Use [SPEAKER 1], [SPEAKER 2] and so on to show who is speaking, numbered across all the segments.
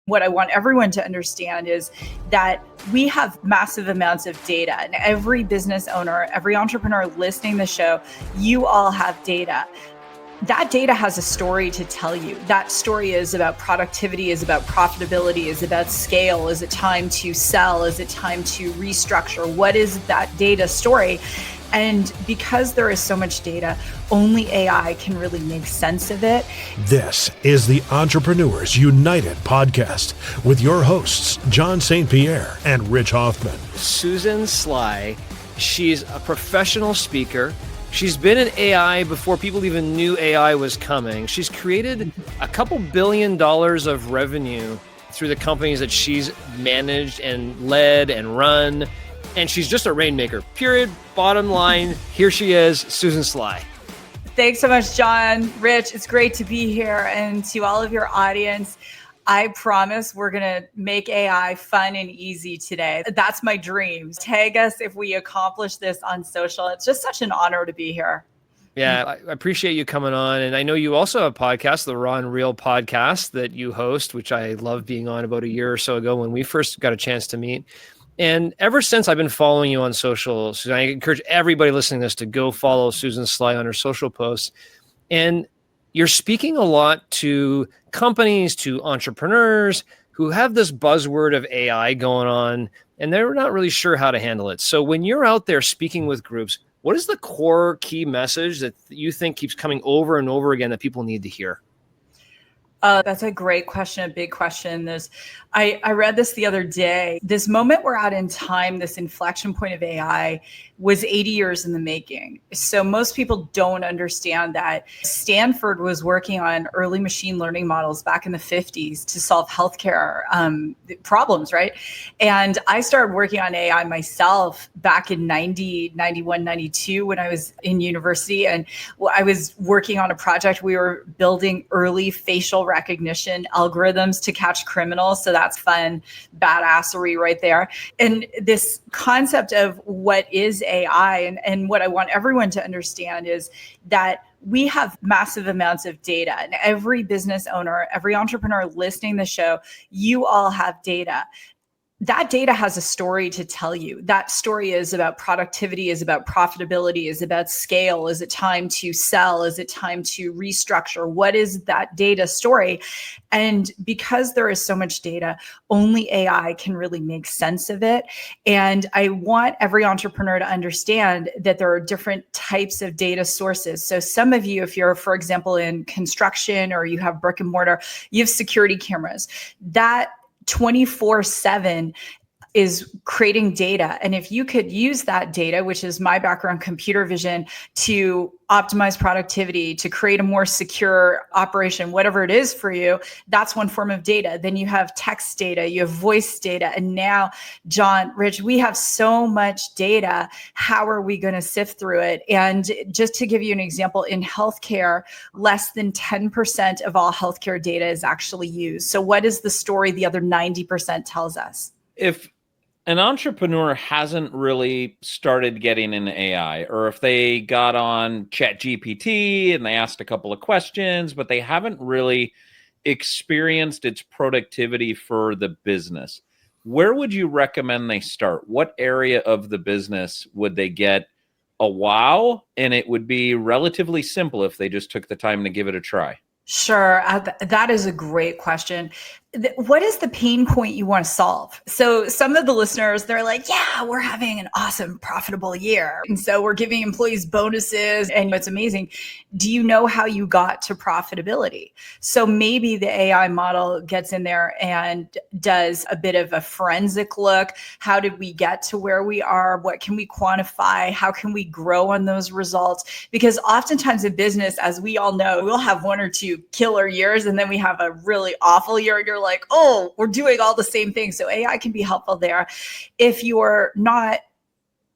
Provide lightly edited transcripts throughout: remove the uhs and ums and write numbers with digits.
[SPEAKER 1] What I want everyone to understand is that we have massive amounts of data, and every business owner, every entrepreneur listening to the show, you all have data. That data has a story to tell you. That story is about productivity, is about profitability, is about scale. Is it time to sell? Is it time to restructure? What is that data story? And because there is so much data, only AI can really make sense of it.
[SPEAKER 2] This is the Entrepreneurs United podcast with your hosts, John St. Pierre and Rich Hoffmann.
[SPEAKER 3] Susan Sly, she's a professional speaker. She's been in AI before people even knew AI was coming. She's created a couple $1 billion of revenue through the companies that she's managed and led and run. And she's just a rainmaker, period. Bottom line, here she is, Susan Sly.
[SPEAKER 1] Thanks so much, John. Rich, it's great to be here. And to all of your audience, I promise we're going to make AI fun and easy today. That's my dream. Tag us if we accomplish this on social. It's just such an honor to be here.
[SPEAKER 3] Yeah, I appreciate you coming on. And I know you also have a podcast, the Raw and Real podcast that you host, which I love being on about a year or so ago when we first got a chance to meet. And ever since I've been following you on social, Susan, I encourage everybody listening to this to go follow Susan Sly on her social posts. And you're speaking a lot to companies, to entrepreneurs who have this buzzword of AI going on, and they're not really sure how to handle it. So when you're out there speaking with groups, what is the core key message that you think keeps coming over and over again that people need to hear?
[SPEAKER 1] That's a great question, a big question. I read this the other day. This moment we're at in time, this inflection point of AI was 80 years in the making. So most people don't understand that Stanford was working on early machine learning models back in the 50s to solve healthcare problems, right? And I started working on AI myself back in 90, 91, 92 when I was in university. And I was working on a project. We were building early facial recognition algorithms to catch criminals. So that's fun, badassery right there. And this concept of what is AI and what I want everyone to understand is that we have massive amounts of data, and every business owner, every entrepreneur listening to the show, you all have data. That data has a story to tell you. That story is about productivity, is about profitability, is about scale. Is it time to sell? Is it time to restructure? What is that data story? And because there is so much data, only AI can really make sense of it. And I want every entrepreneur to understand that there are different types of data sources. So some of you, if you're, for example, in construction or you have brick and mortar, you have security cameras. That 24/7 is creating data. And if you could use that data, which is my background, computer vision, to optimize productivity, to create a more secure operation, whatever it is for you, that's one form of data. Then you have text data, you have voice data. And now, John, Rich, we have so much data. How are we going to sift through it? And just to give you an example, in healthcare, less than 10% of all healthcare data is actually used. So what is the story the other 90% tells us?
[SPEAKER 4] If an entrepreneur hasn't really started getting into AI, or if they got on ChatGPT and they asked a couple of questions, but they haven't really experienced its productivity for the business, where would you recommend they start? What area of the business would they get a wow? And it would be relatively simple if they just took the time to give it a try.
[SPEAKER 1] Sure. That is a great question. What is the pain point you want to solve? So some of the listeners, they're like, yeah, we're having an awesome, profitable year. And so we're giving employees bonuses and it's amazing. Do you know how you got to profitability? So maybe the AI model gets in there and does a bit of a forensic look. How did we get to where we are? What can we quantify? How can we grow on those results? Because oftentimes in business, as we all know, we'll have one or two killer years and then we have a really awful year and you're like, oh, we're doing all the same things. So AI can be helpful there. If you're not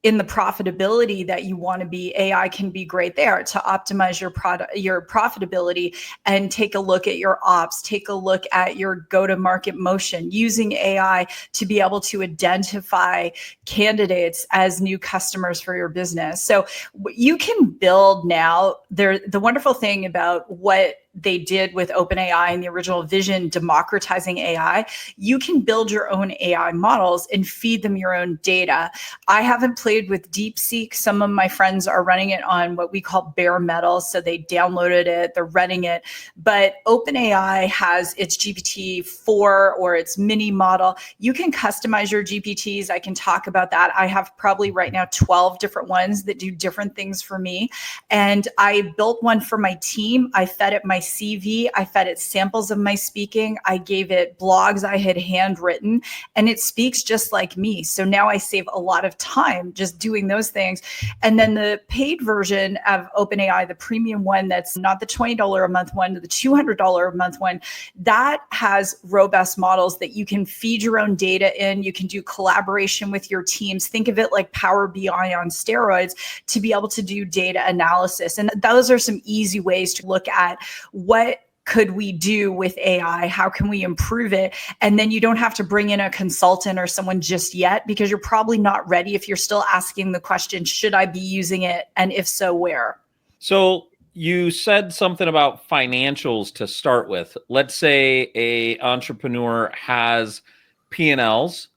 [SPEAKER 1] in the profitability that you want to be, AI can be great there to optimize your product, your profitability, and take a look at your ops, take a look at your go-to-market motion, using AI to be able to identify candidates as new customers for your business. So you can build now. The wonderful thing about what they did with OpenAI and the original vision, democratizing AI, you can build your own AI models and feed them your own data. I haven't played with DeepSeek. Some of my friends are running it on what we call bare metal. So they downloaded it, they're running it. But OpenAI has its GPT-4 or its mini model. You can customize your GPTs. I can talk about that. I have probably right now 12 different ones that do different things for me. And I built one for my team. I fed it my CV. I fed it samples of my speaking. I gave it blogs I had handwritten, and it speaks just like me. So now I save a lot of time just doing those things. And then the paid version of OpenAI, the premium one, that's not the $20 a month one, the $200 a month one, that has robust models that you can feed your own data in. You can do collaboration with your teams. Think of it like Power BI on steroids to be able to do data analysis. And those are some easy ways to look at what could we do with AI? How can we improve it? And then you don't have to bring in a consultant or someone just yet, because you're probably not ready if you're still asking the question, should I be using it? And if so, where?
[SPEAKER 4] So you said something about financials to start with. Let's say a entrepreneur has P&Ls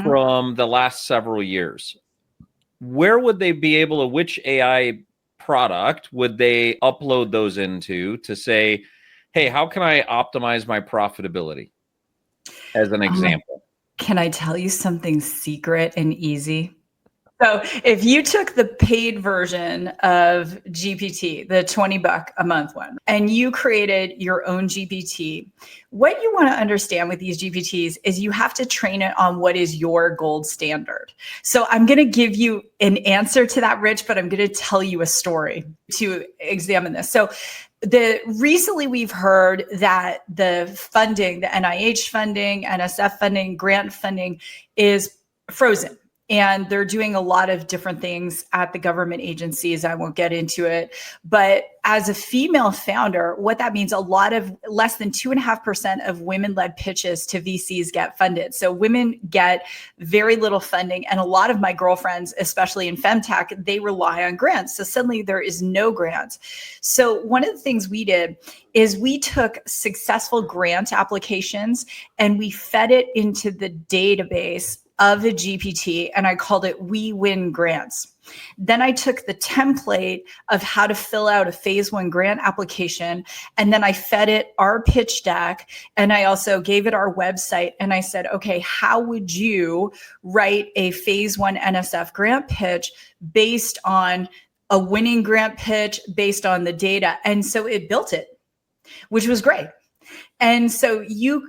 [SPEAKER 4] from the last several years. Where would they be able to, which AI product would they upload those into to say, hey, how can I optimize my profitability? As an example.
[SPEAKER 1] Can I tell you something secret and easy? So if you took the paid version of GPT, the $20 a month one, and you created your own GPT, what you want to understand with these GPTs is you have to train it on what is your gold standard. So I'm going to give you an answer to that, Rich, but I'm going to tell you a story to examine this. So recently we've heard that the funding, the NIH funding, NSF funding, grant funding is frozen. And they're doing a lot of different things at the government agencies. I won't get into it. But as a female founder, what that means, less than 2.5% of women-led pitches to VCs get funded. So women get very little funding. And a lot of my girlfriends, especially in femtech, they rely on grants. So suddenly there is no grants. So one of the things we did is we took successful grant applications and we fed it into the database of a GPT, and I called it We Win Grants. Then I took the template of how to fill out a phase 1 grant application, and then I fed it our pitch deck, and I also gave it our website, and I said, okay, how would you write a phase 1 NSF grant pitch based on a winning grant pitch based on the data? And so it built it, which was great. And so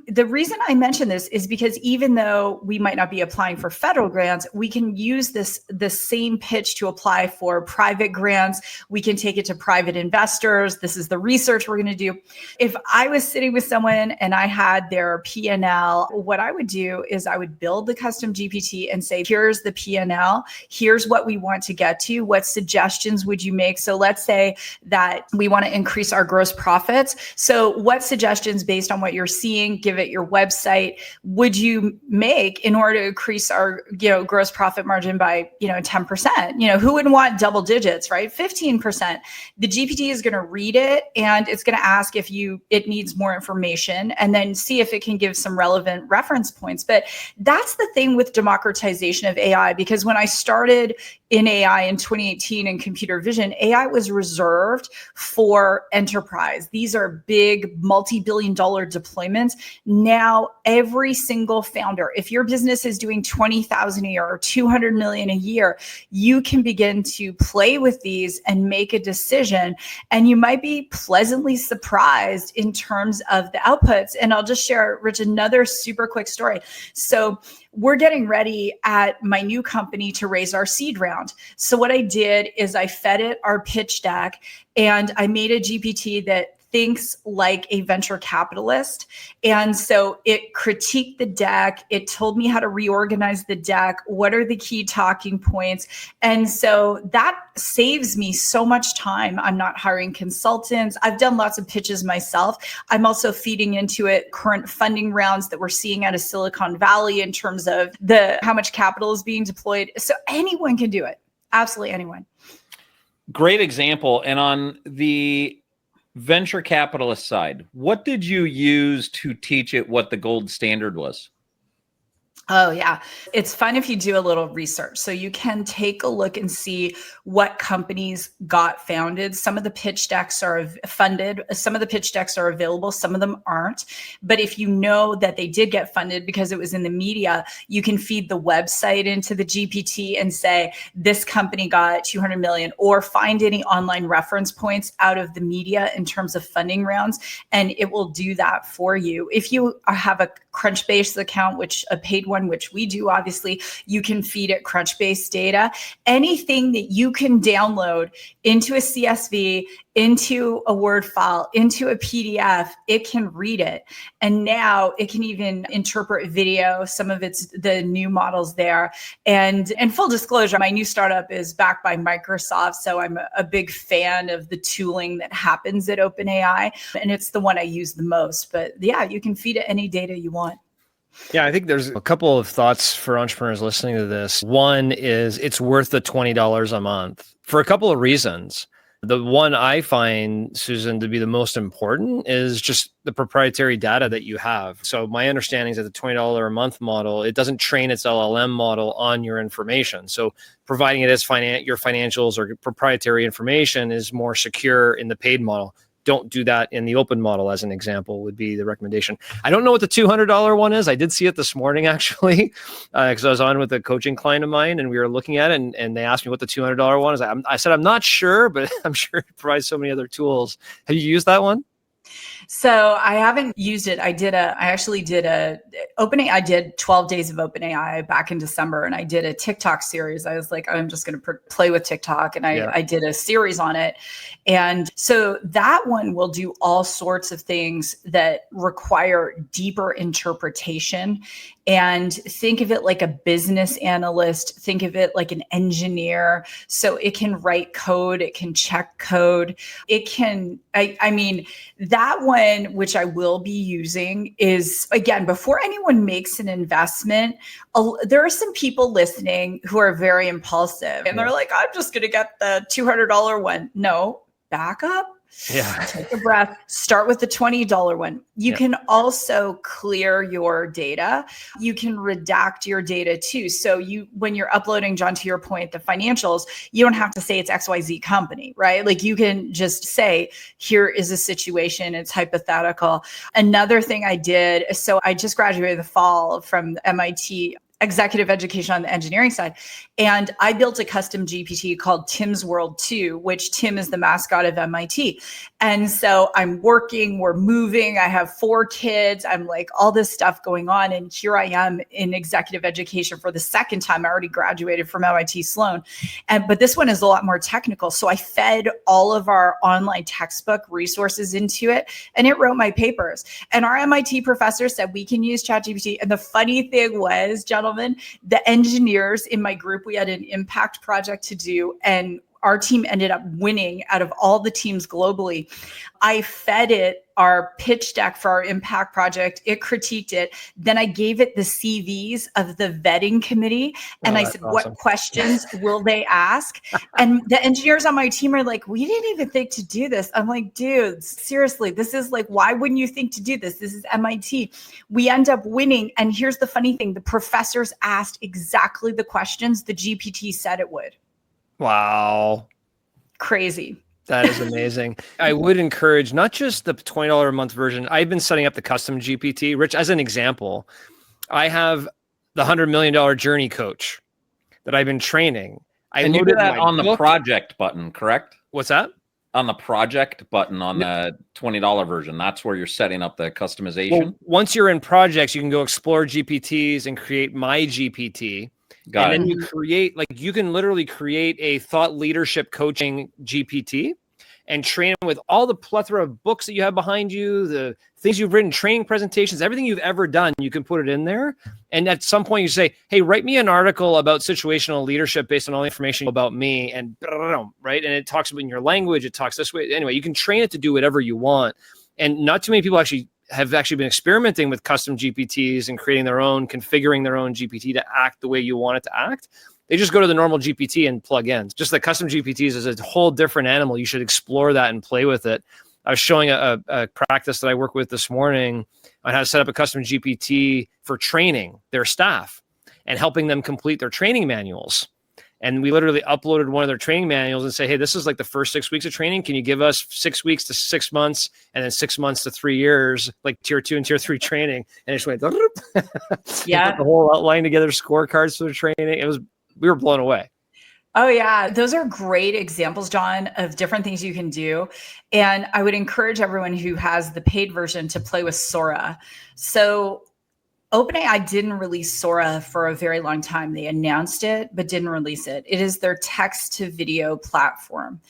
[SPEAKER 1] the reason I mention this is because even though we might not be applying for federal grants, we can use the same pitch to apply for private grants. We can take it to private investors. This is the research we're going to do. If I was sitting with someone and I had their P&L, what I would do is I would build the custom GPT and say, here's the P&L. Here's what we want to get to. What suggestions would you make? So let's say that we want to increase our gross profits. So what suggestions based on what you're seeing, give it your website, would you make in order to increase our, gross profit margin by, 10%? Who wouldn't want double digits, right? 15%. The GPT is going to read it and it's going to ask if it needs more information and then see if it can give some relevant reference points. But that's the thing with democratization of AI, because when I started in AI in 2018 in computer vision, AI was reserved for enterprise. These are big multi-billion-dollar deployments. Now, every single founder, if your business is doing 20,000 a year or 200 million a year, you can begin to play with these and make a decision. And you might be pleasantly surprised in terms of the outputs. And I'll just share, Rich, another super quick story. So we're getting ready at my new company to raise our seed round. So what I did is I fed it our pitch deck and I made a GPT that thinks like a venture capitalist. And so it critiqued the deck. It told me how to reorganize the deck. What are the key talking points? And so that saves me so much time. I'm not hiring consultants. I've done lots of pitches myself. I'm also feeding into it current funding rounds that we're seeing out of Silicon Valley in terms of how much capital is being deployed. So anyone can do it. Absolutely anyone.
[SPEAKER 4] Great example. And on venture capital aside, what did you use to teach it what the gold standard was?
[SPEAKER 1] Oh, yeah. It's fun if you do a little research. So you can take a look and see what companies got founded. Some of the pitch decks are funded. Some of the pitch decks are available. Some of them aren't. But if you know that they did get funded because it was in the media, you can feed the website into the GPT and say, this company got 200 million, or find any online reference points out of the media in terms of funding rounds. And it will do that for you. If you have a Crunchbase account, which a paid one, which we do, obviously, you can feed it Crunchbase data. Anything that you can download into a CSV, into a Word file, into a PDF, it can read it. And now it can even interpret video. Some of it's the new models there. And full disclosure, my new startup is backed by Microsoft. So I'm a big fan of the tooling that happens at OpenAI. And it's the one I use the most. But yeah, you can feed it any data you want.
[SPEAKER 3] Yeah, I think there's a couple of thoughts for entrepreneurs listening to this. One is it's worth the $20 a month for a couple of reasons. The one I find, Susan, to be the most important is just the proprietary data that you have. So my understanding is that the $20 a month model, it doesn't train its LLM model on your information. So providing it as your financials or proprietary information is more secure in the paid model. Don't do that in the open model, as an example, would be the recommendation. I don't know what the $200 one is. I did see it this morning, actually, because I was on with a coaching client of mine and we were looking at it, and they asked me what the $200 one is. I said, I'm not sure, but I'm sure it provides so many other tools. Have you used that one?
[SPEAKER 1] So I haven't used it. I did 12 days of OpenAI back in December, and I did a TikTok series. I was like, I'm just going to play with TikTok. And I did a series on it. And so that one will do all sorts of things that require deeper interpretation. And think of it like a business analyst, think of it like an engineer. So it can write code, it can check code, it can, I mean, that one, which I will be using, is, again, before anyone makes an investment, there are some people listening who are very impulsive and they're like, I'm just going to get the $200 one. No, back up.
[SPEAKER 3] Yeah.
[SPEAKER 1] Take a breath. Start with the $20 one. You can also clear your data. You can redact your data too. So when you're uploading, John, to your point, the financials, you don't have to say it's XYZ company, right? Like you can just say, here is a situation. It's hypothetical. Another thing I did, so I just graduated the fall from MIT executive education on the engineering side. And I built a custom GPT called Tim's World 2, which Tim is the mascot of MIT. And so I'm working, we're moving, I have 4 kids, I'm like all this stuff going on. And here I am in executive education for the second time. I already graduated from MIT Sloan. But this one is a lot more technical. So I fed all of our online textbook resources into it and it wrote my papers. And our MIT professor said, we can use ChatGPT. And the funny thing was, gentlemen, the engineers in my group, we had an impact project to do, and our team ended up winning out of all the teams globally. I fed it our pitch deck for our impact project. It critiqued it. Then I gave it the CVs of the vetting committee. And I said, awesome. What questions will they ask? And the engineers on my team are like, we didn't even think to do this. I'm like, dudes, seriously, this is like, why wouldn't you think to do this? This is MIT. We end up winning. And here's the funny thing. The professors asked exactly the questions the GPT said it would.
[SPEAKER 3] Wow.
[SPEAKER 1] Crazy.
[SPEAKER 3] That is amazing. I would encourage not just the $20 a month version. I've been setting up the custom GPT. Rich, as an example, I have the $100 million journey coach that I've been training.
[SPEAKER 4] And you did that on the project button, correct?
[SPEAKER 3] What's that?
[SPEAKER 4] On the project button on the $20 version. That's where you're setting up the customization.
[SPEAKER 3] Well, once you're in projects, you can go explore GPTs and create my GPT.
[SPEAKER 4] Got it.
[SPEAKER 3] Then you create, like, you can literally create a thought leadership coaching GPT and train them with all the plethora of books that you have behind you, the things you've written, training presentations, everything you've ever done, you can put it in there. And at some point you say, hey, write me an article about situational leadership based on all the information about me, and right. And it talks about in your language, it talks this way. Anyway, you can train it to do whatever you want. And not too many people have been experimenting with custom GPTs and creating their own, configuring their own GPT to act the way you want it to act. They just go to the normal GPT and plug in. Just the custom GPTs is a whole different animal. You should explore that and play with it. I was showing a practice that I work with this morning on how to set up a custom GPT for training their staff and helping them complete their training manuals. And we literally uploaded one of their training manuals and say, hey, this is like the first 6 weeks of training. Can you give us 6 weeks to 6 months and then 6 months to 3 years, like tier 2 and tier 3 training? And it just went,
[SPEAKER 1] yeah,
[SPEAKER 3] put the whole outline together, scorecards for the training. We were blown away.
[SPEAKER 1] Oh, yeah. Those are great examples, John, of different things you can do. And I would encourage everyone who has the paid version to play with Sora. So OpenAI didn't release Sora for a very long time. They announced it, but didn't release it. It is their text to video platform.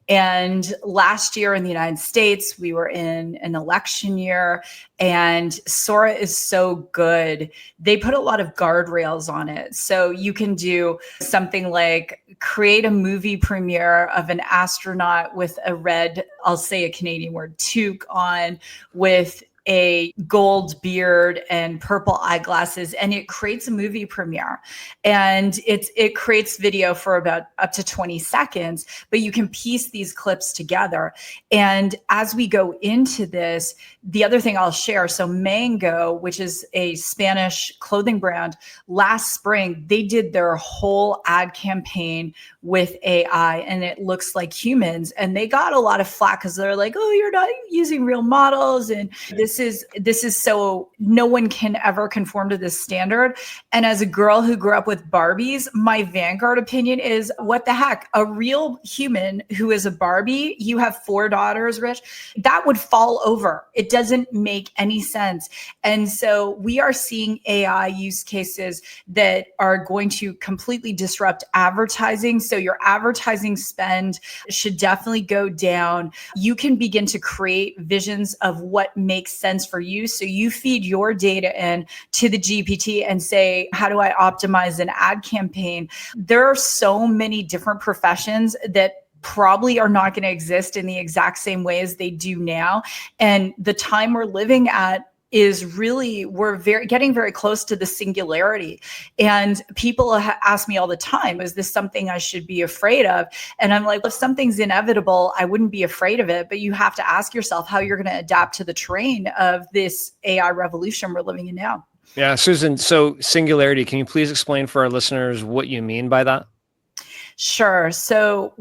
[SPEAKER 1] And last year in the United States, we were in an election year, and Sora is so good. They put a lot of guardrails on it. So you can do something like create a movie premiere of an astronaut with a red, I'll say a Canadian word, toque on, with a gold beard and purple eyeglasses, and it creates a movie premiere. And it creates video for about up to 20 seconds, but you can piece these clips together. And as we go into this, the other thing I'll share, so Mango, which is a Spanish clothing brand, last spring, they did their whole ad campaign with AI, and it looks like humans. And they got a lot of flack because they're like, oh, you're not using real models. And this is so no one can ever conform to this standard. And as a girl who grew up with Barbies, my Vanguard opinion is, what the heck? A real human who is a Barbie, you have 4 daughters, Rich, that would fall over. It doesn't make any sense. And so we are seeing AI use cases that are going to completely disrupt advertising. So your advertising spend should definitely go down. You can begin to create visions of what makes sense for you. So you feed your data in to the GPT and say, how do I optimize an ad campaign? There are so many different professions that probably are not going to exist in the exact same way as they do now. And the time we're living at is really, we're getting very close to the singularity. And people ask me all the time, is this something I should be afraid of? And I'm like, if something's inevitable, I wouldn't be afraid of it. But you have to ask yourself how you're going to adapt to the terrain of this AI revolution we're living in now.
[SPEAKER 3] Yeah, Susan, so singularity, can you please explain for our listeners what you mean by that?
[SPEAKER 1] Sure. So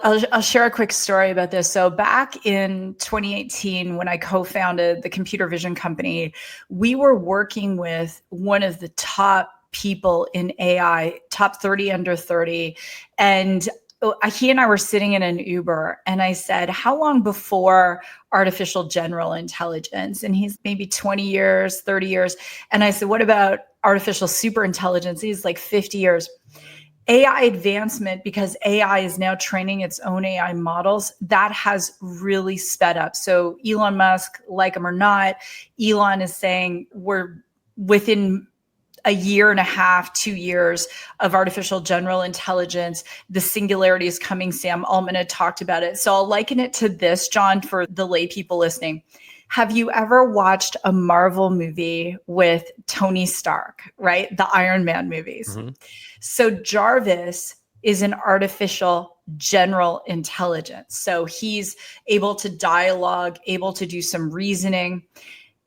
[SPEAKER 1] I'll share a quick story about this. So back in 2018, when I co-founded the computer vision company, we were working with one of the top people in AI, top 30 under 30. And he and I were sitting in an Uber, and I said, how long before artificial general intelligence? And he's maybe 20 years, 30 years. And I said, what about artificial super intelligence? He's like 50 years. AI advancement, because AI is now training its own AI models, that has really sped up. So Elon Musk, like him or not, Elon is saying we're within a year and a half, 2 years of artificial general intelligence. The singularity is coming. Sam Altman had talked about it. So I'll liken it to this, John, for the lay people listening. Have you ever watched a Marvel movie with Tony Stark, right? The Iron Man movies. Mm-hmm. So Jarvis is an artificial general intelligence. So he's able to dialogue, able to do some reasoning.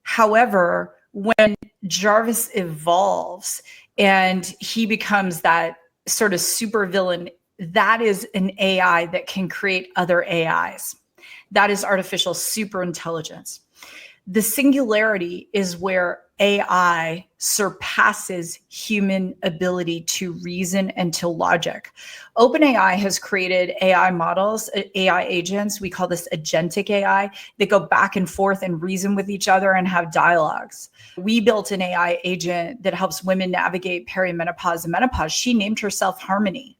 [SPEAKER 1] However, when Jarvis evolves and he becomes that sort of supervillain, that is an AI that can create other AIs. That is artificial superintelligence. The singularity is where AI surpasses human ability to reason and to logic. OpenAI has created AI models, AI agents. We call this agentic AI. That go back and forth and reason with each other and have dialogues. We built an AI agent that helps women navigate perimenopause and menopause. She named herself Harmony.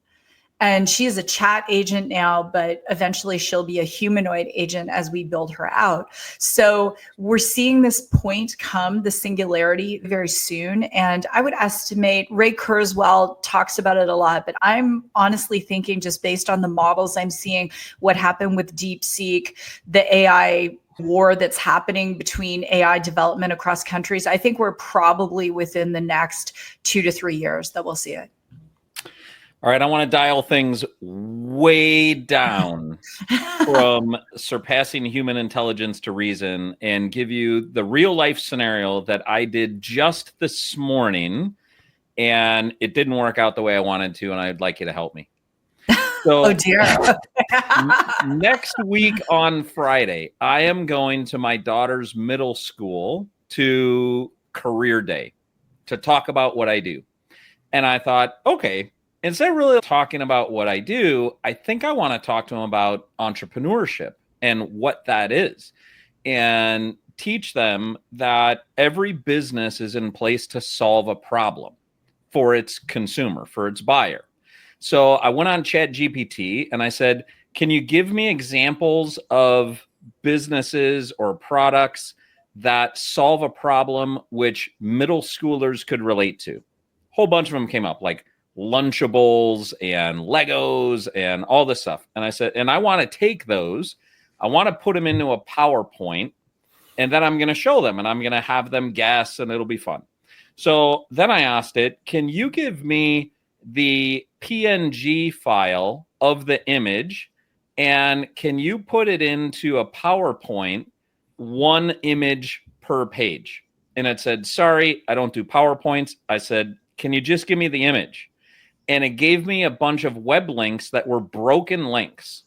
[SPEAKER 1] And she is a chat agent now, but eventually she'll be a humanoid agent as we build her out. So we're seeing this point come, the singularity, very soon. And I would estimate, Ray Kurzweil talks about it a lot, but I'm honestly thinking, just based on the models I'm seeing, what happened with DeepSeek, the AI war that's happening between AI development across countries, I think we're probably within the next 2 to 3 years that we'll see it.
[SPEAKER 4] All right, I want to dial things way down from surpassing human intelligence to reason and give you the real life scenario that I did just this morning, and it didn't work out the way I wanted to, and I'd like you to help me. So,
[SPEAKER 1] Oh dear.
[SPEAKER 4] next week on Friday, I am going to my daughter's middle school to career day to talk about what I do. And I thought, okay, instead of really talking about what I do, I think I want to talk to them about entrepreneurship and what that is, and teach them that every business is in place to solve a problem for its consumer, for its buyer. So I went on ChatGPT and I said, can you give me examples of businesses or products that solve a problem which middle schoolers could relate to? Whole bunch of them came up, like Lunchables and Legos and all this stuff. And I said, and I want to take those, I want to put them into a PowerPoint, and then I'm going to show them and I'm going to have them guess, and it'll be fun. So then I asked it, can you give me the PNG file of the image, and can you put it into a PowerPoint, one image per page? And it said, sorry, I don't do PowerPoints. I said, can you just give me the image? And it gave me a bunch of web links that were broken links.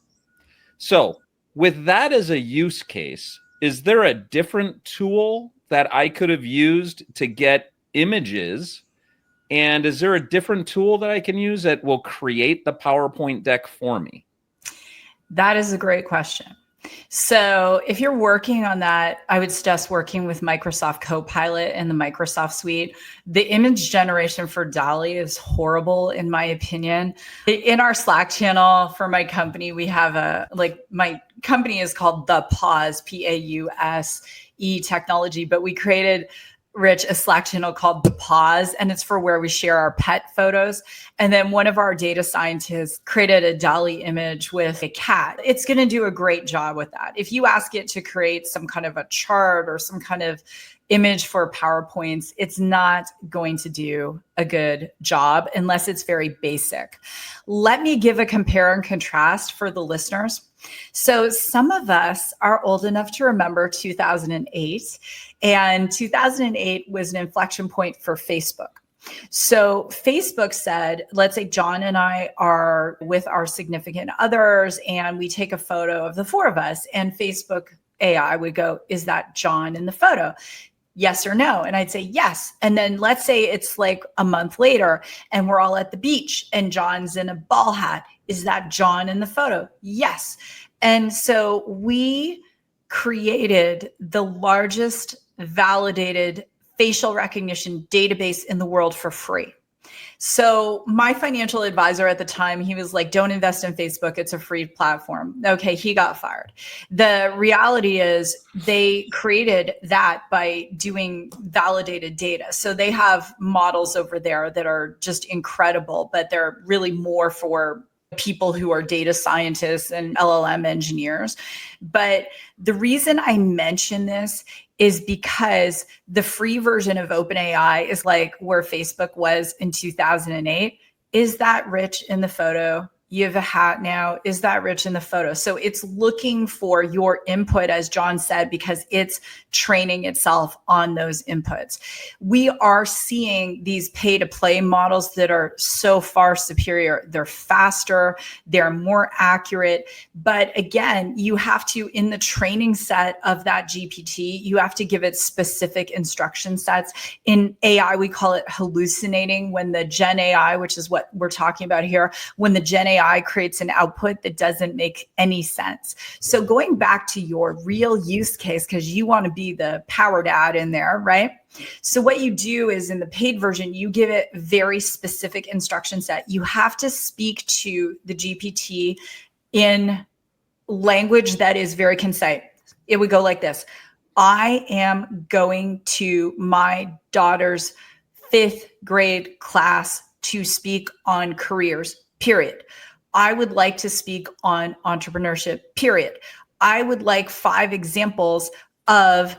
[SPEAKER 4] So with that as a use case, is there a different tool that I could have used to get images? And is there a different tool that I can use that will create the PowerPoint deck for me?
[SPEAKER 1] That is a great question. So if you're working on that, I would suggest working with Microsoft Copilot and the Microsoft Suite. The image generation for DALL-E is horrible, in my opinion. In our Slack channel for my company, we have my company is called thePause, P-A-U-S-E technology, but we created, Rich, a Slack channel called thePause, and it's for where we share our pet photos. And then one of our data scientists created a DALL-E image with a cat. It's going to do a great job with that. If you ask it to create some kind of a chart or some kind of image for PowerPoints, it's not going to do a good job unless it's very basic. Let me give a compare and contrast for the listeners. So some of us are old enough to remember 2008, and 2008 was an inflection point for Facebook. So Facebook said, let's say John and I are with our significant others and we take a photo of the four of us, and Facebook AI would go, is that John in the photo? Yes or no? And I'd say yes. And then let's say it's like a month later and we're all at the beach and John's in a ball hat. Is that John in the photo? Yes. And so we created the largest validated facial recognition database in the world for free. So my financial advisor at the time, he was like, don't invest in Facebook. It's a free platform. Okay, he got fired. The reality is they created that by doing validated data. So they have models over there that are just incredible, but they're really more for people who are data scientists and LLM engineers. But the reason I mention this is because the free version of OpenAI is like where Facebook was in 2008. Is that Rich in the photo? You have a hat now. Is that Rich in the photo? So it's looking for your input, as John said, because it's training itself on those inputs. We are seeing these pay to play models that are so far superior. They're faster, they're more accurate. But again, you have to, in the training set of that GPT, you have to give it specific instruction sets. In AI, we call it hallucinating, when the Gen AI, which is what we're talking about here, when the Gen AI creates an output that doesn't make any sense. So going back to your real use case, because you want to be the power dad in there, right? So what you do is in the paid version, you give it very specific instruction set. You have to speak to the GPT in language that is very concise. It would go like this. I am going to my daughter's 5th grade class to speak on careers, period. I would like to speak on entrepreneurship, period. I would like 5 examples of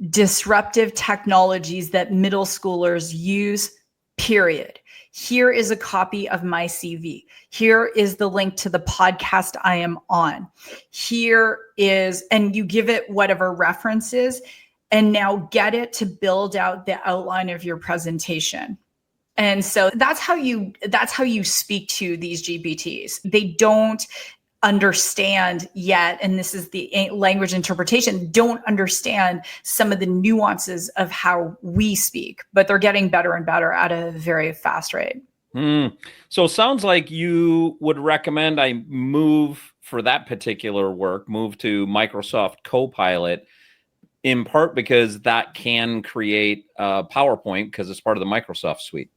[SPEAKER 1] disruptive technologies that middle schoolers use, period. Here is a copy of my CV. Here is the link to the podcast I am on. Here is, and you give it whatever references, and now get it to build out the outline of your presentation. And so that's how you speak to these GPTs. They don't understand yet, and this is the language interpretation, don't understand some of the nuances of how we speak, but they're getting better and better at a very fast rate.
[SPEAKER 4] So it sounds like you would recommend I move for that particular work, move to Microsoft Copilot, in part because that can create PowerPoint because it's part of the Microsoft suite.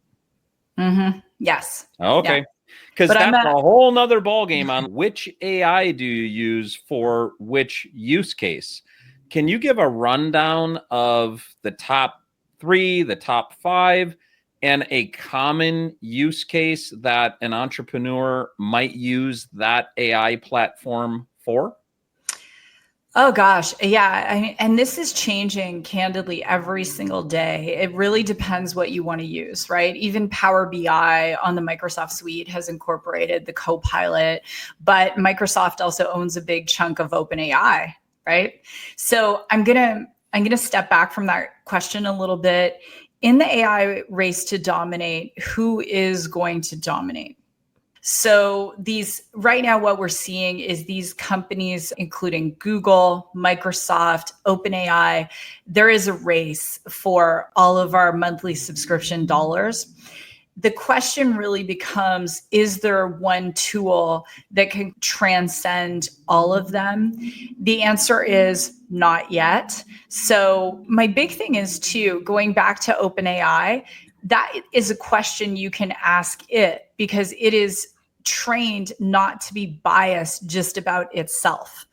[SPEAKER 1] Yes.
[SPEAKER 4] Okay.
[SPEAKER 1] Yeah.
[SPEAKER 4] Because
[SPEAKER 1] But
[SPEAKER 4] that's a whole nother ballgame on which AI do you use for which use case. Can you give a rundown of the top 3, the top 5, and a common use case that an entrepreneur might use that AI platform for?
[SPEAKER 1] Oh gosh, yeah. And this is changing candidly every single day. It really depends what you want to use, right? Even Power BI on the Microsoft suite has incorporated the Copilot, but Microsoft also owns a big chunk of OpenAI, right? So I'm gonna step back from that question a little bit. In the AI race to dominate, who is going to dominate? So right now, what we're seeing is these companies, including Google, Microsoft, OpenAI, there is a race for all of our monthly subscription dollars. The question really becomes, is there one tool that can transcend all of them? The answer is not yet. So my big thing is too, going back to OpenAI, that is a question you can ask it because it is trained not to be biased just about itself.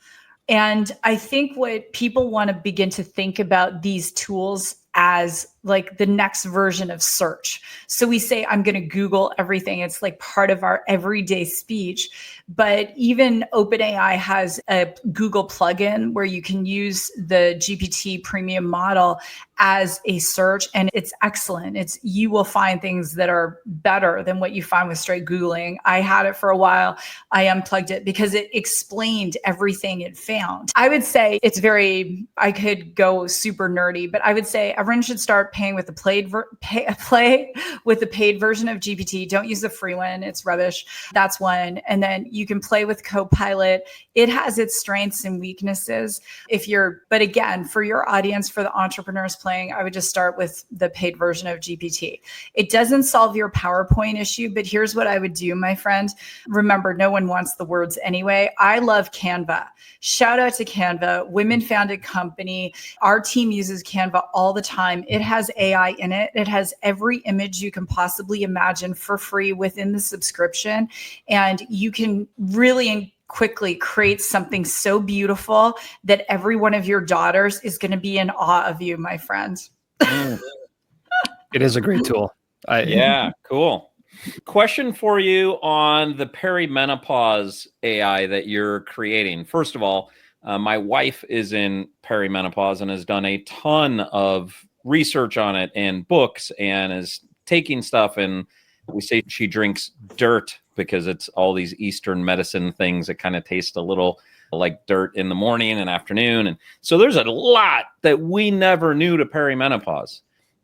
[SPEAKER 1] And I think what people want to begin to think about these tools as like the next version of search. So we say, I'm going to Google everything. It's like part of our everyday speech. But even OpenAI has a Google plugin where you can use the GPT premium model as a search, and it's excellent. You will find things that are better than what you find with straight Googling. I had it for a while. I unplugged it because it explained everything it found. I would say I could go super nerdy, but I would say everyone should start paying with the play with the paid version of GPT. Don't use the free one. It's rubbish. That's one. And then you can play with Copilot. It has its strengths and weaknesses. But again, for your audience, for the entrepreneurs playing, I would just start with the paid version of GPT. It doesn't solve your PowerPoint issue, but here's what I would do, my friend. Remember, no one wants the words anyway. I love Canva. Shout out to Canva, women-founded company. Our team uses Canva all the time. It has AI in it. It has every image you can possibly imagine for free within the subscription. And you can really quickly create something so beautiful that every one of your daughters is going to be in awe of you, my friend.
[SPEAKER 3] It is a great tool.
[SPEAKER 4] Yeah, cool. Question for you on the perimenopause AI that you're creating. First of all, my wife is in perimenopause and has done a ton of research on it and books and is taking stuff. And we say she drinks dirt because it's all these Eastern medicine things that kind of taste a little like dirt in the morning and afternoon. And so there's a lot that we never knew to perimenopause.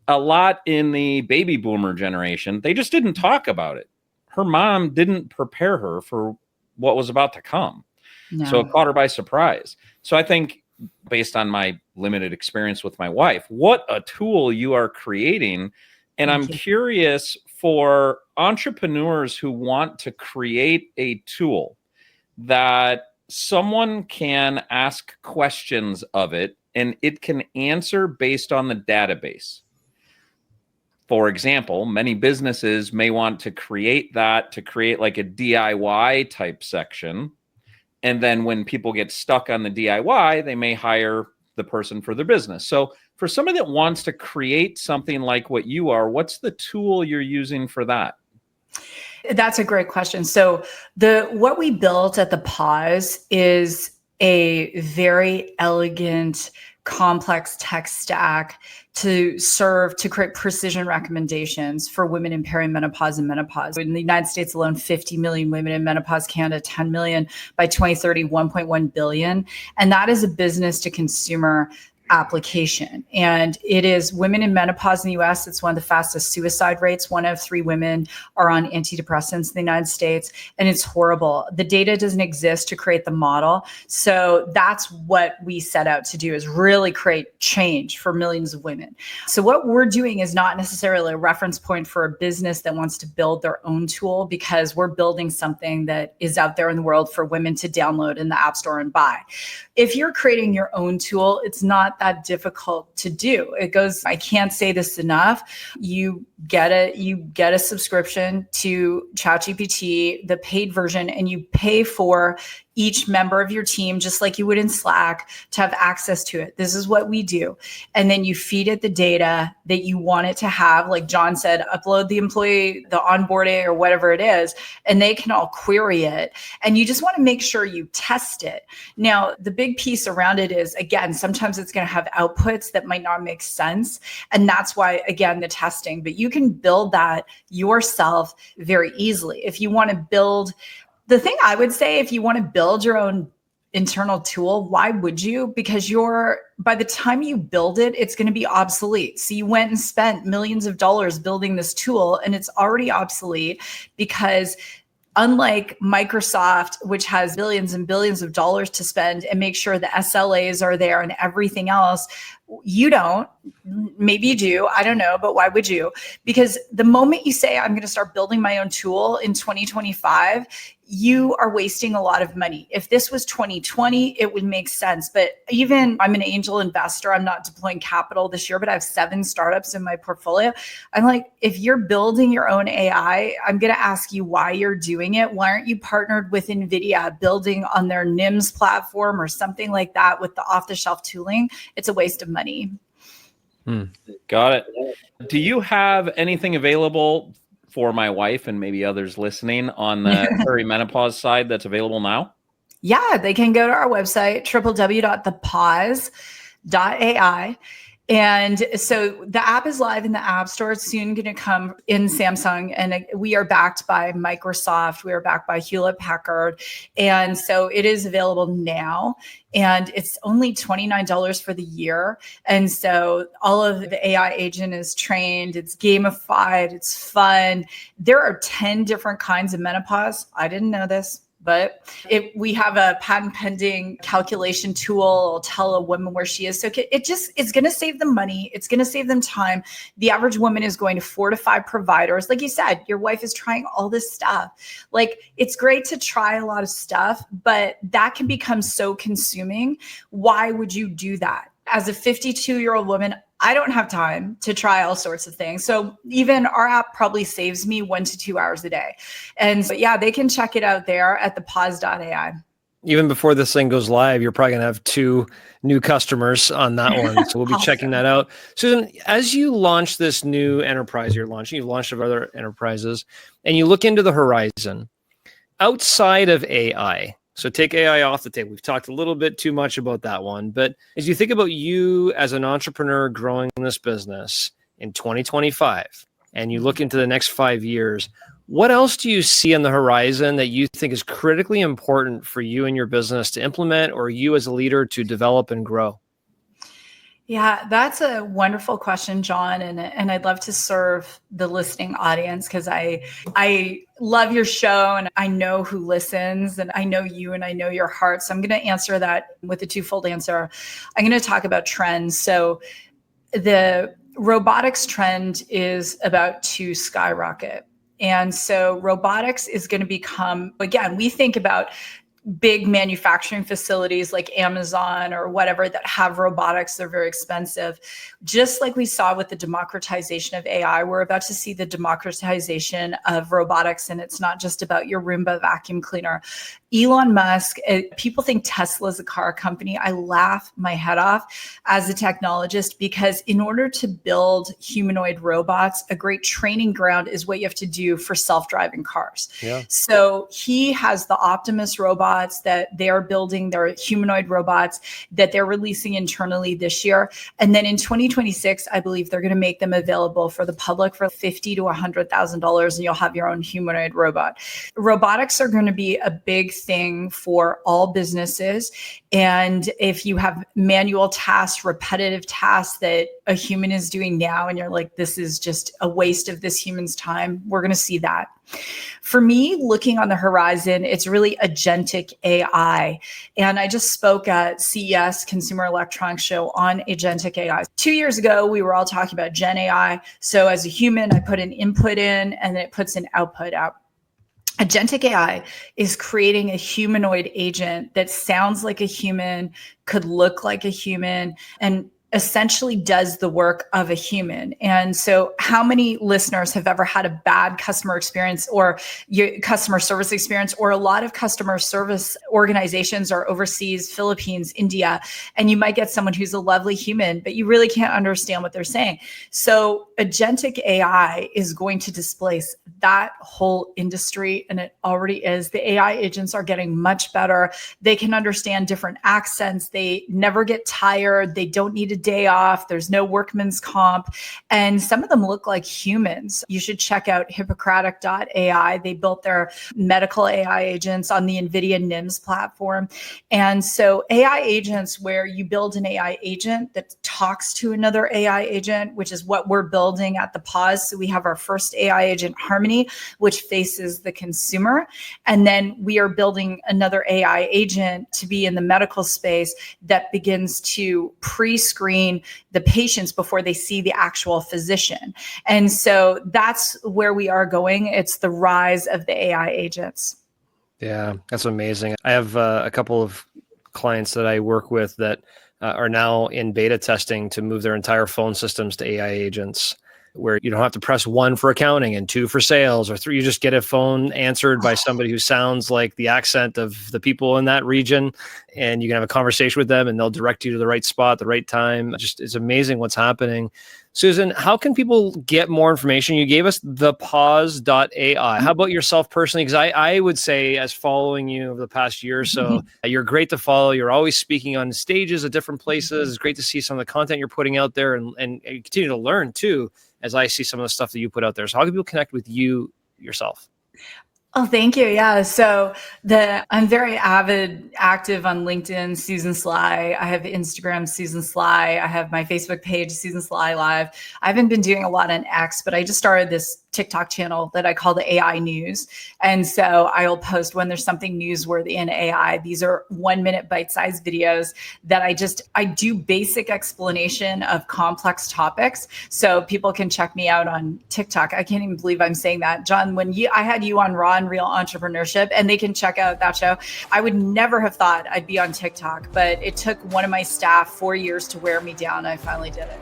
[SPEAKER 4] A lot in the baby boomer generation, they just didn't talk about it. Her mom didn't prepare her for what was about to come. No. So it caught her by surprise. So I think based on my limited experience with my wife, what a tool you are creating. And I'm curious for entrepreneurs who want to create a tool that someone can ask questions of it and it can answer based on the database. For example, many businesses may want to create like a DIY type section. And then when people get stuck on the DIY, they may hire the person for their business. So for somebody that wants to create something like what you are, what's the tool you're using for that?
[SPEAKER 1] That's a great question. So what we built at thePause is a very elegant, complex tech stack to create precision recommendations for women in perimenopause and menopause. In the United States alone, 50 million women in menopause, Canada, 10 million, by 2030, 1.1 billion. And that is a business to consumer application. And it is women in menopause in the US. It's one of the fastest suicide rates. 1 of 3 women are on antidepressants in the United States. And it's horrible. The data doesn't exist to create the model. So that's what we set out to do, is really create change for millions of women. So what we're doing is not necessarily a reference point for a business that wants to build their own tool, because we're building something that is out there in the world for women to download in the App Store and buy. If you're creating your own tool, it's not that difficult to do. It goes, I can't say this enough. You get a subscription to ChatGPT, the paid version, and you pay for each member of your team, just like you would in Slack, to have access to it. This is what we do. And then you feed it the data that you want it to have. Like John said, upload the employee, the onboarding or whatever it is, and they can all query it. And you just want to make sure you test it. Now, the big piece around it is, again, sometimes it's going to have outputs that might not make sense. And that's why, again, the testing. But you can build that yourself very easily. If you want to build, the thing I would say, if you want to build your own internal tool, why would you? Because by the time you build it, it's going to be obsolete. So you went and spent millions of dollars building this tool, and it's already obsolete, because unlike Microsoft, which has billions and billions of dollars to spend and make sure the SLAs are there and everything else, you don't. Maybe you do. I don't know. But why would you? Because the moment you say, I'm going to start building my own tool in 2025, you are wasting a lot of money. If this was 2020, it would make sense. But even, I'm an angel investor. I'm not deploying capital this year, but I have 7 startups in my portfolio. I'm like, if you're building your own AI, I'm going to ask you why you're doing it. Why aren't you partnered with NVIDIA, building on their NIMS platform or something like that with the off-the-shelf tooling? It's a waste of money.
[SPEAKER 4] Got it. Do you have anything available for my wife and maybe others listening on the perimenopause side that's available now?
[SPEAKER 1] Yeah, they can go to our website, www.thePause.ai. And so the app is live in the App Store. It's soon going to come in Samsung. And we are backed by Microsoft. We are backed by Hewlett Packard. And so it is available now. And it's only $29 for the year. And so all of the AI agent is trained. It's gamified. It's fun. There are 10 different kinds of menopause. I didn't know this. But we have a patent pending calculation tool. It'll tell a woman where she is. So it's going to save them money. It's going to save them time. The average woman is going to 4 to 5 providers. Like you said, your wife is trying all this stuff. Like, it's great to try a lot of stuff, but that can become so consuming. Why would you do that? As a 52-year-old woman, I don't have time to try all sorts of things. So even our app probably saves me 1 to 2 hours a day. And so, yeah, they can check it out there at thePause.ai.
[SPEAKER 3] Even before this thing goes live, you're probably going to have 2 new customers on that one. So we'll be checking that out. Susan, as you launch this new enterprise you've launched other enterprises, and you look into the horizon, outside of AI, so take AI off the table. We've talked a little bit too much about that one. But as you think about you as an entrepreneur growing this business in 2025, and you look into the next 5 years, what else do you see on the horizon that you think is critically important for you and your business to implement, or you as a leader to develop and grow?
[SPEAKER 1] Yeah, that's a wonderful question, John. And I'd love to serve the listening audience, because I love your show and I know who listens, and I know you and I know your heart. So I'm going to answer that with a twofold answer. I'm going to talk about trends. So the robotics trend is about to skyrocket. And so robotics is going to become, again, we think about big manufacturing facilities like Amazon or whatever that have robotics. They're very expensive. Just like we saw with the democratization of AI, we're about to see the democratization of robotics. And it's not just about your Roomba vacuum cleaner. Elon Musk, people think Tesla is a car company. I laugh my head off as a technologist because in order to build humanoid robots, a great training ground is what you have to do for self-driving cars.
[SPEAKER 3] Yeah.
[SPEAKER 1] So he has the Optimus robots that they are building, their humanoid robots that they're releasing internally this year. And then in 2026, I believe they're going to make them available for the public for $50,000 to $100,000, and you'll have your own humanoid robot. Robotics are going to be a big thing for all businesses. And if you have manual tasks, repetitive tasks that a human is doing now, and you're like, this is just a waste of this human's time, we're going to see that. For me, looking on the horizon, it's really agentic AI. And I just spoke at CES, Consumer Electronics Show, on agentic AI. 2 years ago, we were all talking about Gen AI. So as a human, I put an input in and then it puts an output out. Agentic AI is creating a humanoid agent that sounds like a human, could look like a human, and essentially does the work of a human. And so how many listeners have ever had a bad customer experience or your customer service experience, or a lot of customer service organizations are overseas, Philippines, India, and you might get someone who's a lovely human, but you really can't understand what they're saying. So agentic AI is going to displace that whole industry, and it already is. The AI agents are getting much better. They can understand different accents. They never get tired. They don't need a day off. There's no workman's comp. And some of them look like humans. You should check out Hippocratic.ai. They built their medical AI agents on the NVIDIA NIMS platform. And so AI agents, where you build an AI agent that talks to another AI agent, which is what we're building at thePause. So we have our first AI agent, Harmony, which faces the consumer. And then we are building another AI agent to be in the medical space that begins to pre-screen the patients before they see the actual physician. And so that's where we are going. It's the rise of the AI agents.
[SPEAKER 3] Yeah, that's amazing. I have a couple of clients that I work with that are now in beta testing to move their entire phone systems to AI agents, where you don't have to press 1 for accounting and 2 for sales or 3. You just get a phone answered by somebody who sounds like the accent of the people in that region, and you can have a conversation with them and they'll direct you to the right spot, the right time. Just, it's amazing what's happening. Susan, how can people get more information? You gave us thePause.ai. How about yourself personally? Because I would say, as following you over the past year or so, you're great to follow. You're always speaking on stages at different places. It's great to see some of the content you're putting out there, and continue to learn too, as I see some of the stuff that you put out there. So how can people connect with you yourself?
[SPEAKER 1] Oh, thank you. Yeah. So I'm very active on LinkedIn, Susan Sly. I have Instagram, Susan Sly. I have my Facebook page, Susan Sly Live. I haven't been doing a lot on X, but I just started this TikTok channel that I call the AI News. And so I'll post when there's something newsworthy in AI. These are 1-minute bite-sized videos that I do basic explanation of complex topics. So people can check me out on TikTok. I can't even believe I'm saying that. John, I had you on Raw and Real Entrepreneurship, and they can check out that show. I would never have thought I'd be on TikTok, but it took one of my staff 4 years to wear me down. I finally did it.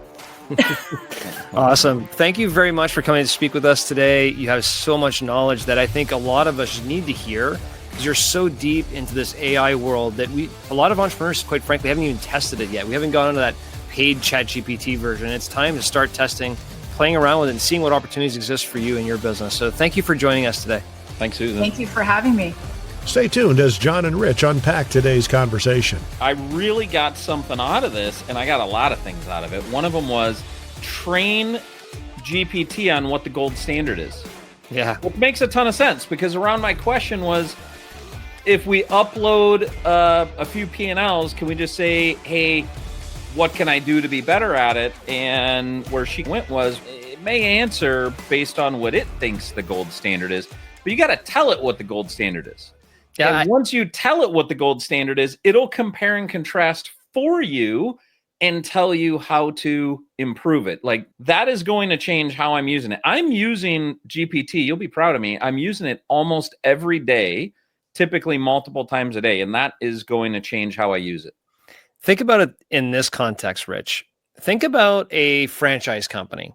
[SPEAKER 3] Awesome. Thank you very much for coming to speak with us today. You have so much knowledge that I think a lot of us need to hear, because you're so deep into this AI world that a lot of entrepreneurs, quite frankly, haven't even tested it yet. We haven't gone into that paid ChatGPT version. It's time to start testing, playing around with it, and seeing what opportunities exist for you and your business. So thank you for joining us today.
[SPEAKER 4] Thanks, Susan.
[SPEAKER 1] Thank you for having me.
[SPEAKER 2] Stay tuned as John and Rich unpack today's conversation.
[SPEAKER 4] I really got something out of this, and I got a lot of things out of it. One of them was train GPT on what the gold standard is.
[SPEAKER 3] Yeah.
[SPEAKER 4] It makes a ton of sense, because around my question was, if we upload a few P&Ls, can we just say, hey, what can I do to be better at it? And where she went was, it may answer based on what it thinks the gold standard is, but you got to tell it what the gold standard is. Yeah. And once you tell it what the gold standard is, it'll compare and contrast for you and tell you how to improve it. Like, that is going to change how I'm using it. I'm using GPT. You'll be proud of me. I'm using it almost every day, typically multiple times a day. And that is going to change how I use it.
[SPEAKER 3] Think about it in this context, Rich. Think about a franchise company.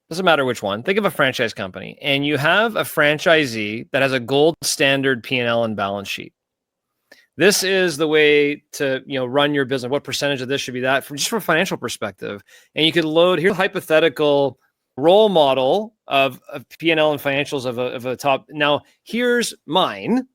[SPEAKER 3] Doesn't matter which one. Think of a franchise company, and you have a franchisee that has a gold standard P&L and balance sheet. This is the way to, run your business. What percentage of this should be that from a financial perspective? And you could load, here's a hypothetical role model of P&L and financials of a top. Now, here's mine.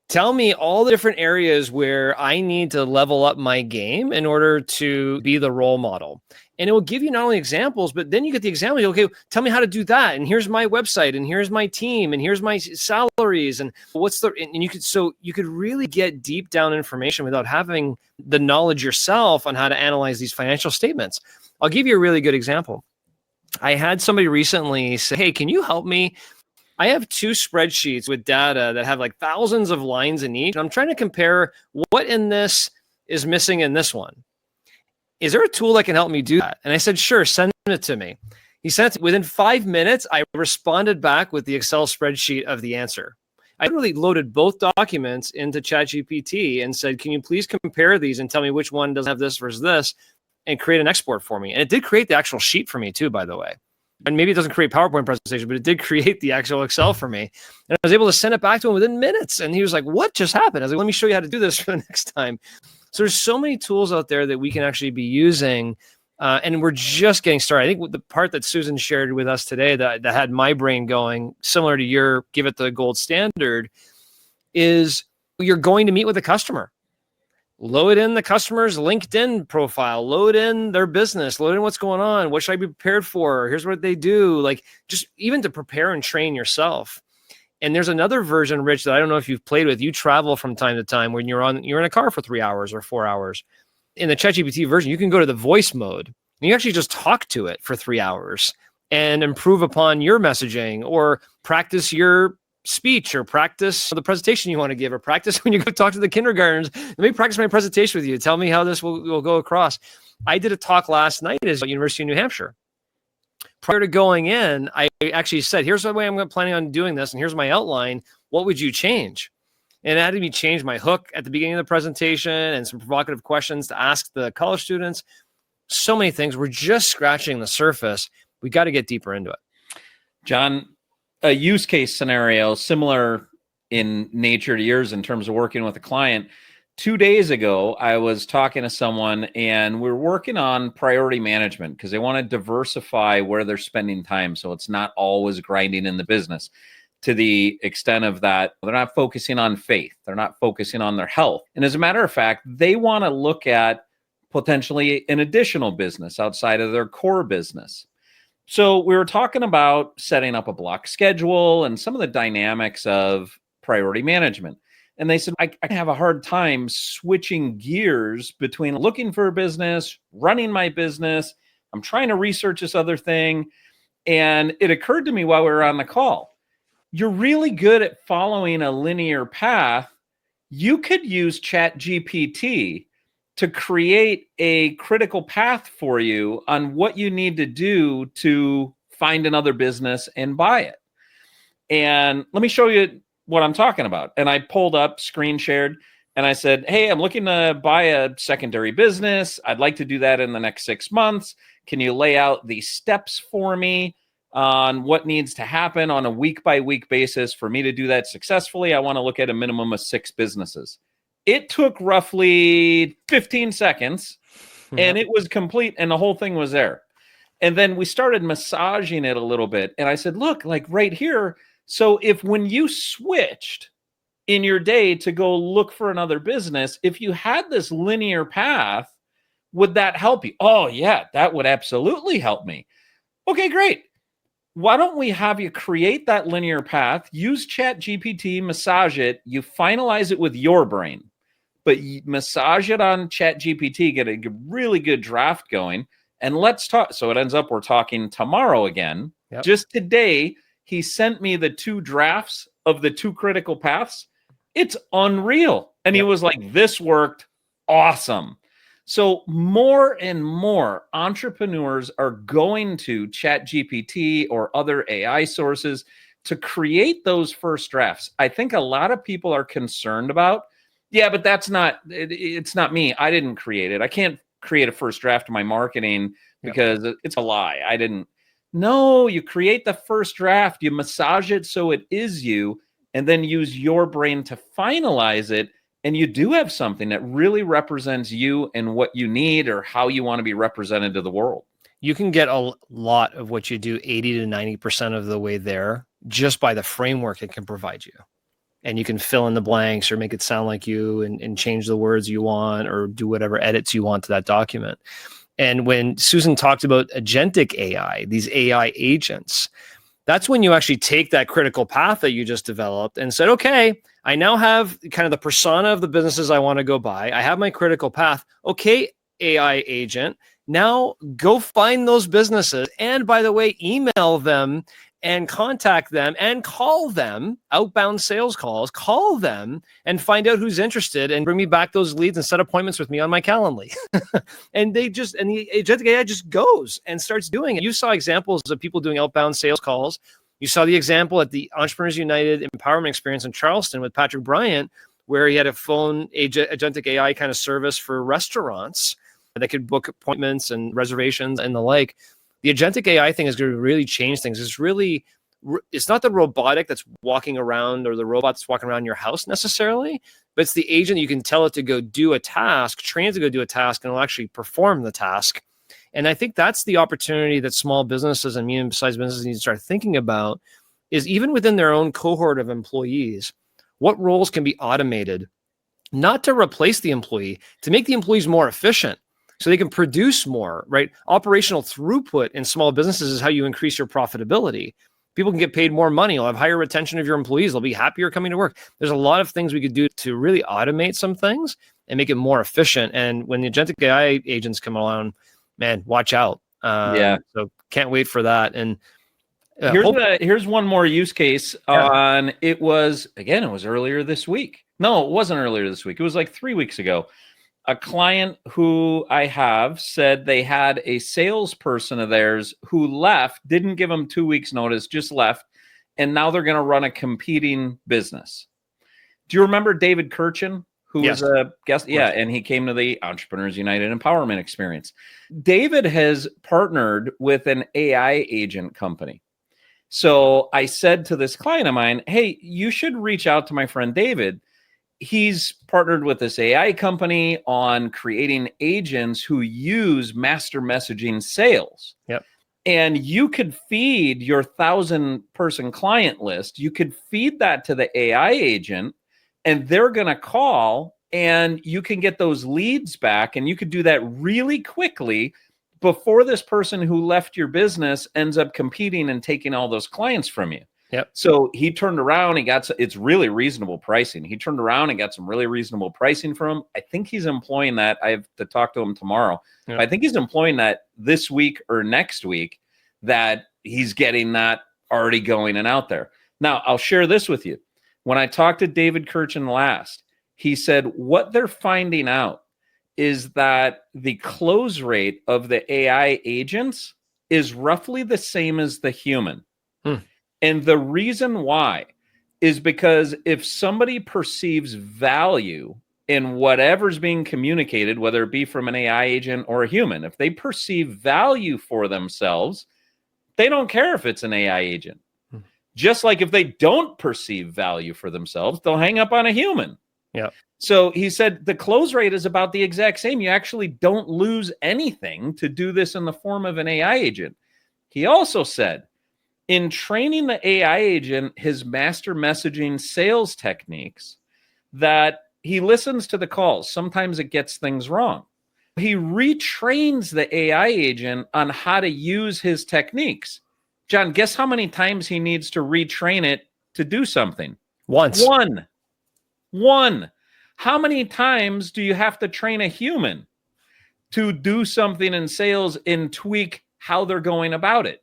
[SPEAKER 3] Tell me all the different areas where I need to level up my game in order to be the role model. And it will give you not only examples, but then you get the example. Okay, tell me how to do that. And here's my website, and here's my team, and here's my salaries, and you could really get deep down information without having the knowledge yourself on how to analyze these financial statements. I'll give you a really good example. I had somebody recently say, hey, can you help me? I have 2 spreadsheets with data that have like thousands of lines in each. And I'm trying to compare what in this is missing in this one. Is there a tool that can help me do that? And I said, sure, send it to me. He sent it. Within 5 minutes, I responded back with the Excel spreadsheet of the answer. I literally loaded both documents into ChatGPT and said, can you please compare these and tell me which one doesn't have this versus this, and create an export for me. And it did create the actual sheet for me too, by the way. And maybe it doesn't create PowerPoint presentation, but it did create the actual Excel for me. And I was able to send it back to him within minutes. And he was like, what just happened? I was like, let me show you how to do this for the next time. So there's so many tools out there that we can actually be using. And we're just getting started. I think the part that Susan shared with us today that had my brain going, similar to your give it the gold standard, is you're going to meet with a customer. Load in the customer's LinkedIn profile, load in their business, load in what's going on. What should I be prepared for? Here's what they do. Like, just even to prepare and train yourself. And there's another version, Rich, that I don't know if you've played with. You travel from time to time when you're in a car for 3 hours or 4 hours. In the ChatGPT version, you can go to the voice mode and you actually just talk to it for 3 hours and improve upon your messaging or practice your speech or practice the presentation you want to give or practice when you go talk to the kindergartens. Let me practice my presentation with you. Tell me how this will go across. I did a talk last night at University of New Hampshire. Prior to going in, I actually said, here's the way I'm planning on doing this, and here's my outline. What would you change? And it had me change my hook at the beginning of the presentation and some provocative questions to ask the college students. So many things. We're just scratching the surface. We got to get deeper into it.
[SPEAKER 4] John, a use case scenario similar in nature to yours in terms of working with a client. 2 days ago, I was talking to someone and we're working on priority management because they want to diversify where they're spending time. So it's not always grinding in the business to the extent of that. They're not focusing on faith. They're not focusing on their health. And as a matter of fact, they want to look at potentially an additional business outside of their core business. So we were talking about setting up a block schedule and some of the dynamics of priority management. And they said, I have a hard time switching gears between looking for a business, running my business. I'm trying to research this other thing. And it occurred to me while we were on the call, you're really good at following a linear path. You could use ChatGPT to create a critical path for you on what you need to do to find another business and buy it. And let me show you what I'm talking about. And I pulled up, screen shared, and I said, hey, I'm looking to buy a secondary business. I'd like to do that in the next 6 months. Can you lay out the steps for me on what needs to happen on a week-by-week basis for me to do that successfully? I want to look at a minimum of 6 businesses. It took roughly 15 seconds and it was complete and the whole thing was there. And then we started massaging it a little bit. And I said, look, like right here. So if when you switched in your day to go look for another business, if you had this linear path, would that help you? Oh, yeah, that would absolutely help me. Okay, great. Why don't we have you create that linear path, use ChatGPT, massage it, you finalize it with your brain. But you massage it on ChatGPT, get a really good draft going, and let's talk. So it ends up we're talking tomorrow again. Yep. Just today, he sent me the 2 drafts of the 2 critical paths. It's unreal. And He was like, this worked awesome. So more and more entrepreneurs are going to ChatGPT or other AI sources to create those first drafts. I think a lot of people are concerned about, yeah, but it's not me. I didn't create it. I can't create a first draft of my marketing because it's a lie. I didn't. No, you create the first draft, you massage it so it is you, and then use your brain to finalize it and you do have something that really represents you and what you need or how you want to be represented to the world.
[SPEAKER 3] You can get a lot of what you do 80 to 90% of the way there just by the framework it can provide you. And you can fill in the blanks or make it sound like you and change the words you want or do whatever edits you want to that document. And when Susan talked about agentic AI, these AI agents, that's when you actually take that critical path that you just developed and said, okay, I now have kind of the persona of the businesses I want to go by. I have my critical path. Okay, AI agent, now go find those businesses. And by the way, email them and contact them and call them, outbound sales calls, call them and find out who's interested and bring me back those leads and set appointments with me on my Calendly. And the agentic AI just goes and starts doing it. You saw examples of people doing outbound sales calls. You saw the example at the Entrepreneurs United Empowerment Experience in Charleston with Patrick Bryant, where he had a phone agentic AI kind of service for restaurants that could book appointments and reservations and the like. The agentic AI thing is going to really change things. It's not the robotic that's walking around or the robot that's walking around your house necessarily, but it's the agent. You can tell it to go do a task, train it to go do a task, and it'll actually perform the task. And I think that's the opportunity that small businesses and medium-sized businesses need to start thinking about, is even within their own cohort of employees, what roles can be automated, not to replace the employee, to make the employees more efficient so they can produce more, right? Operational throughput in small businesses is how you increase your profitability. People can get paid more money. You'll have higher retention of your employees. They'll be happier coming to work. There's a lot of things we could do to really automate some things and make it more efficient. And when the agentic AI agents come along, man, watch out. So can't wait for that. And
[SPEAKER 4] here's one more use case on, it was earlier this week. No, it wasn't earlier this week. It was like 3 weeks ago. A client who I have said they had a salesperson of theirs who left, didn't give them 2 weeks notice, just left. And now they're going to run a competing business. Do you remember David Kirchin, who was a guest? Yeah. And he came to the Entrepreneurs United Empowerment Experience. David has partnered with an AI agent company. So I said to this client of mine, hey, you should reach out to my friend David. He's partnered with this AI company on creating agents who use master messaging sales.
[SPEAKER 3] Yep.
[SPEAKER 4] And you could feed your 1,000-person client list. You could feed that to the AI agent, and they're going to call, and you can get those leads back. And you could do that really quickly before this person who left your business ends up competing and taking all those clients from you.
[SPEAKER 3] Yep.
[SPEAKER 4] So he turned around, it's really reasonable pricing. He turned around and got some really reasonable pricing from him. I think he's employing that. I have to talk to him tomorrow. Yep. I think he's employing that this week or next week, that he's getting that already going and out there. Now, I'll share this with you. When I talked to David Kirchin last, he said what they're finding out is that the close rate of the AI agents is roughly the same as the human. And the reason why is because if somebody perceives value in whatever's being communicated, whether it be from an AI agent or a human, if they perceive value for themselves, they don't care if it's an AI agent. Just like if they don't perceive value for themselves, they'll hang up on a human.
[SPEAKER 3] Yeah.
[SPEAKER 4] So he said the close rate is about the exact same. You actually don't lose anything to do this in the form of an AI agent. He also said, in training the AI agent his master messaging sales techniques, that he listens to the calls. Sometimes it gets things wrong. He retrains the AI agent on how to use his techniques. John, guess how many times he needs to retrain it to do something?
[SPEAKER 3] Once.
[SPEAKER 4] One. How many times do you have to train a human to do something in sales and tweak how they're going about it?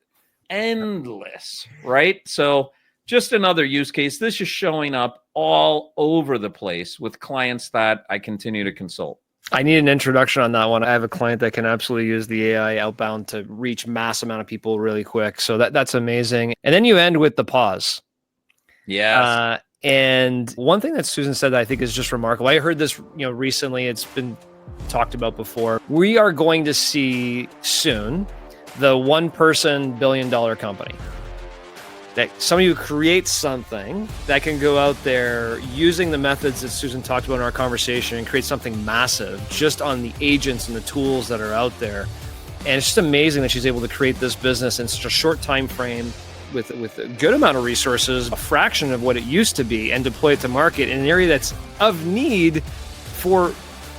[SPEAKER 4] Endless, right? So just another use case. This is showing up all over the place with clients that I continue to consult.
[SPEAKER 3] I need an introduction on that one. I have a client that can absolutely use the AI outbound to reach mass amount of people really quick. So that's amazing. And then you end with the pause.
[SPEAKER 4] Yes.
[SPEAKER 3] And one thing that Susan said that I think is just remarkable. I heard this, recently. It's been talked about before. We are going to see soon the one-person billion-dollar company. that somebody who creates something that can go out there using the methods that Susan talked about in our conversation and create something massive just on the agents and the tools that are out there. And it's just amazing that she's able to create this business in such a short time frame with a good amount of resources, a fraction of what it used to be, and deploy it to market in an area that's of need for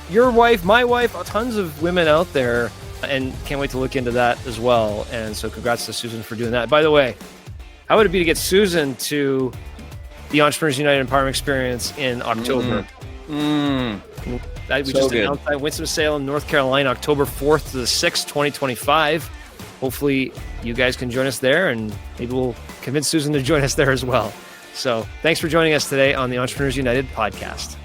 [SPEAKER 3] your wife, my wife, tons of women out there. And can't wait to look into that as well. And so congrats to Susan for doing that. By the way, how would it be to get Susan to the Entrepreneurs United Empowerment Experience in October? We just announced that Winston-Salem, North Carolina, October 4th to the 6th, 2025. Hopefully you guys can join us there, and maybe we'll convince Susan to join us there as well. So thanks for joining us today on the Entrepreneurs United podcast.